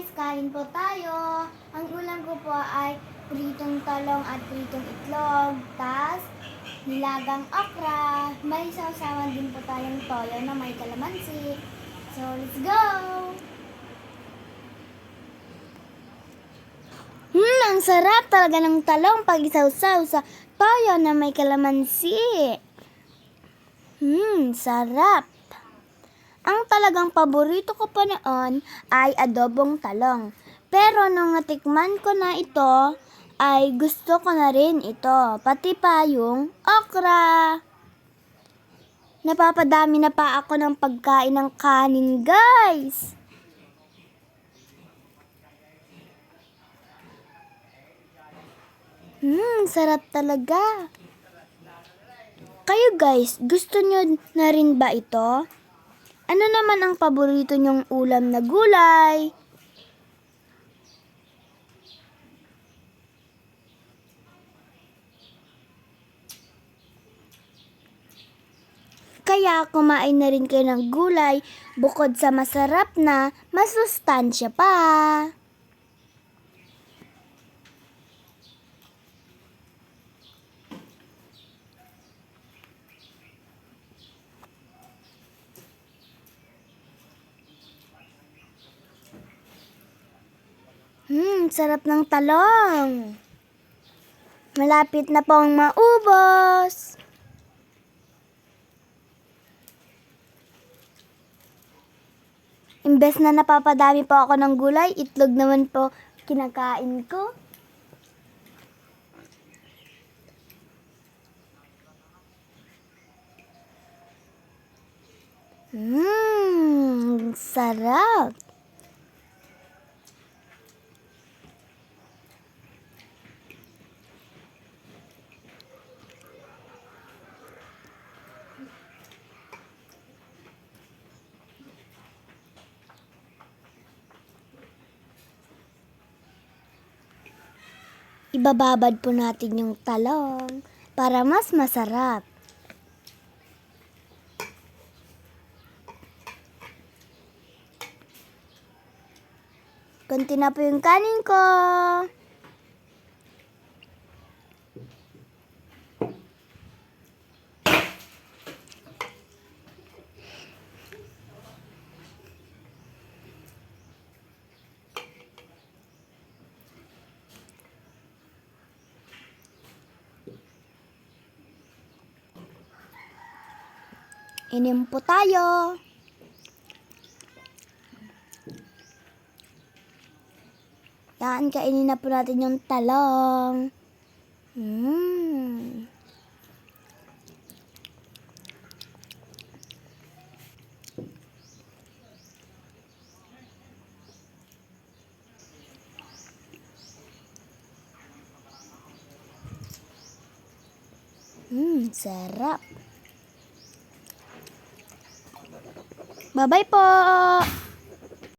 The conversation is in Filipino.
guys, kain po tayo. Ang ulam ko po ay pritong talong at pritong itlog. Tas, nilagang okra. May sausawan din po tayong toyo na may kalamansi. So, let's go! Ang sarap talaga ng talong pag isawsaw sa toyo na may kalamansi. Sarap. Ang talagang paborito ko pa noon ay adobong talong. Pero nung natikman ko na ito, ay gusto ko na rin ito. Pati pa yung okra. Napapadami na pa ako ng pagkain ng kanin, guys. Sarap talaga. Kayo guys, gusto nyo na rin ba ito? Ano naman ang paborito nyong ulam na gulay? Kaya kumain na rin kayo ng gulay bukod sa masarap na, masustansya pa. Sarap ng talong. Malapit na pong maubos. Imbes na napapadami po ako ng gulay, itlog naman po kinakain ko. Sarap. Ibababad po natin yung talong para mas masarap. Konti na po yung kanin ko. Inim po tayo. Yan, kainin na po natin yung talong. Sarap. Bye-bye po!